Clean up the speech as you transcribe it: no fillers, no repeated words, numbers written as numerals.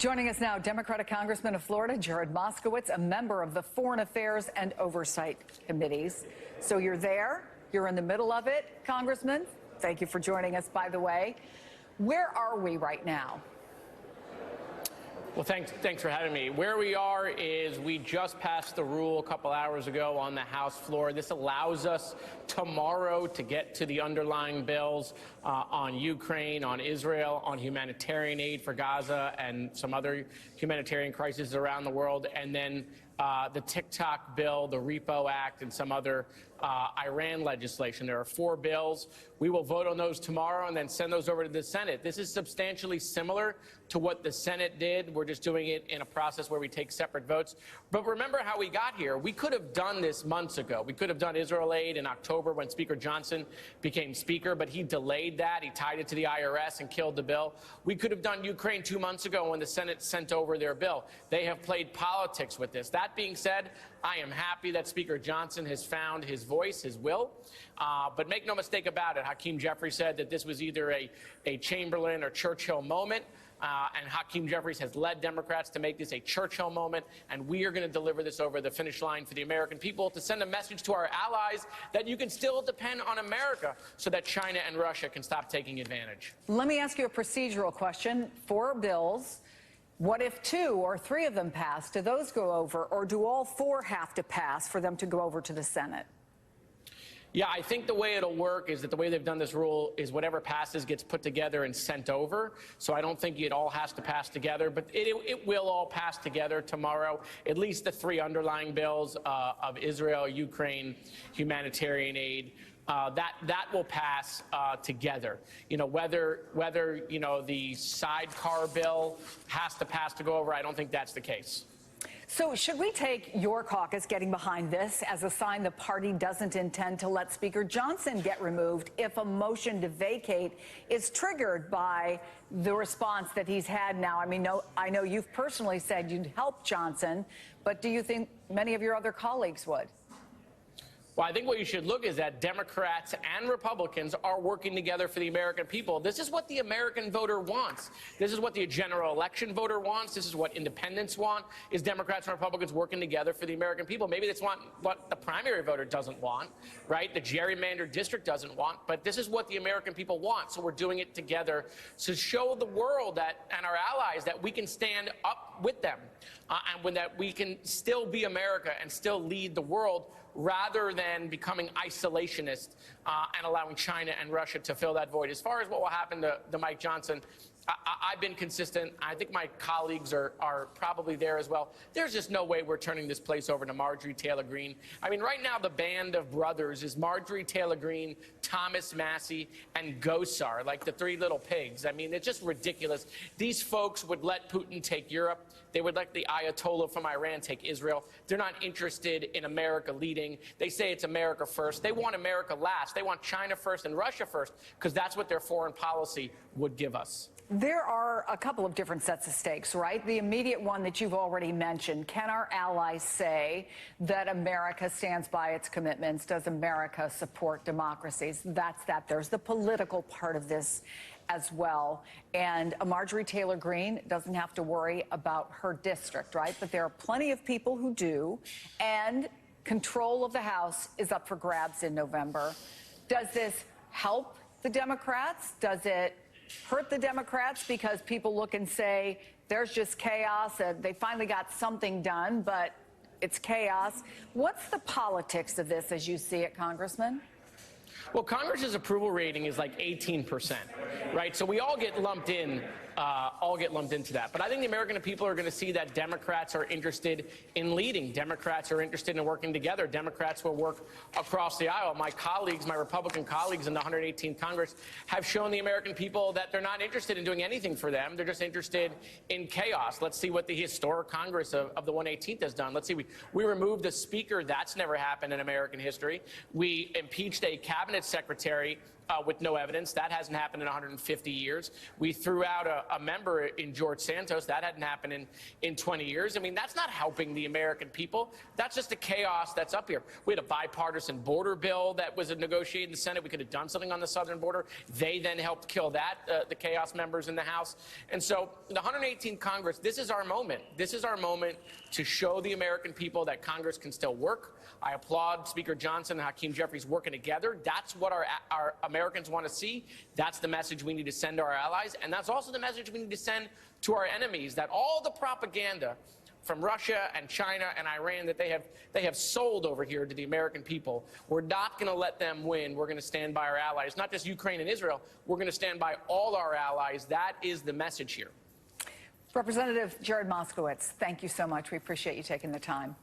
Joining us now, Democratic Congressman of Florida, Jared Moskowitz, a member of the Foreign Affairs and Oversight Committees. So you're there, you're in the middle of it, Congressman. Thank you for joining us, by the way. Where are we right now? Well, thanks for having me. Where we are is we just passed the rule a couple hours ago on the House floor. This allows us tomorrow to get to the underlying bills on Ukraine, on Israel, on humanitarian aid for Gaza and some other humanitarian crises around the world, and then the TikTok bill, the Repo Act, and some other Iran legislation. There are 4 bills. We will vote on those tomorrow and then send those over to the Senate. This is substantially similar to what the Senate did. We're just doing it in a process where we take separate votes. But remember how we got here. We could have done this months ago. We could have done Israel aid in October when Speaker Johnson became Speaker, but he delayed that. He tied it to the IRS and killed the bill. We could have done Ukraine 2 months ago when the Senate sent over their bill. They have played politics with this. That being said, I am happy that Speaker Johnson has found his voice, his will. But make no mistake about it, Hakeem Jeffries said that this was either a Chamberlain or Churchill moment. And Hakeem Jeffries has led Democrats to make this a Churchill moment. And we are going to deliver this over the finish line for the American people to send a message to our allies that you can still depend on America so that China and Russia can stop taking advantage. Let me ask you a procedural question. 4 bills. What if 2 or 3 of them pass? Do those go over, or do all 4 have to pass for them to go over to the Senate? Yeah, I think the way it'll work is that the way they've done this rule is whatever passes gets put together and sent over. So I don't think it all has to pass together, but it will all pass together tomorrow. At least the 3 underlying bills of Israel, Ukraine, humanitarian aid. That will pass together. You know, whether you know the sidecar bill has to pass to go over, I don't think that's the case. So should we take your caucus getting behind this as a sign the party doesn't intend to let Speaker Johnson get removed if a motion to vacate is triggered by the response that he's had now? I mean, I know you've personally said you'd help Johnson, but do you think many of your other colleagues would? Well, I think what you should look is that Democrats and Republicans are working together for the American people. This is what the American voter wants. This is what the general election voter wants. This is what independents want, is Democrats and Republicans working together for the American people. Maybe that's what the primary voter doesn't want, right? The gerrymandered district doesn't want, but this is what the American people want. So we're doing it together to show the world that, and our allies, that we can stand up with them and that we can still be America and still lead the world, rather than becoming isolationist and allowing China and Russia to fill that void. As far as what will happen to Mike Johnson, I've been consistent. I think my colleagues are probably there as well. There's just no way we're turning this place over to Marjorie Taylor Greene. I mean, right now the band of brothers is Marjorie Taylor Greene, Thomas Massie, and Gosar, like the 3 little pigs. I mean, it's just ridiculous. These folks would let Putin take Europe. They would let the Ayatollah from Iran take Israel. They're not interested in America leading. They say it's America first. They want America last. They want China first and Russia first, because that's what their foreign policy would give us. There are a couple of different sets of stakes, right? The immediate one that you've already mentioned. Can our allies say that America stands by its commitments? Does America support democracies? That's that. There's the political part of this as well. And Marjorie Taylor Greene doesn't have to worry about her district, right? But there are plenty of people who do. And control of the House is up for grabs in November. Does this help the Democrats? Does it hurt the Democrats because people look and say there's just chaos and they finally got something done, but it's chaos? What's the politics of this as you see it, Congressman? Well, Congress's approval rating is like 18%, right? So we all get lumped into that. But I think the American people are going to see that Democrats are interested in leading. Democrats are interested in working together. Democrats will work across the aisle. My colleagues, my Republican colleagues in the 118th Congress, have shown the American people that they're not interested in doing anything for them. They're just interested in chaos. Let's see what the historic Congress of the 118th has done. Let's see. We removed the Speaker. That's never happened in American history. We impeached a cabinet secretary with no evidence. That hasn't happened in 150 years. We threw out a member in George Santos. That hadn't happened in 20 years. I mean, that's not helping the American people. That's just the chaos that's up here. We had a bipartisan border bill that was negotiated in the Senate. We could have done something on the southern border. They then helped kill that, the chaos members in the House. And so the 118th Congress, this is our moment. This is our moment to show the American people that Congress can still work. I applaud Speaker Johnson and Hakeem Jeffries working together. That's what our Americans want to see. That's the message we need to send to our allies. And that's also the message we need to send to our enemies, that all the propaganda from Russia and China and Iran that they have sold over here to the American people, we're not going to let them win. We're going to stand by our allies, not just Ukraine and Israel. We're going to stand by all our allies. That is the message here. Representative Jared Moskowitz, thank you so much. We appreciate you taking the time.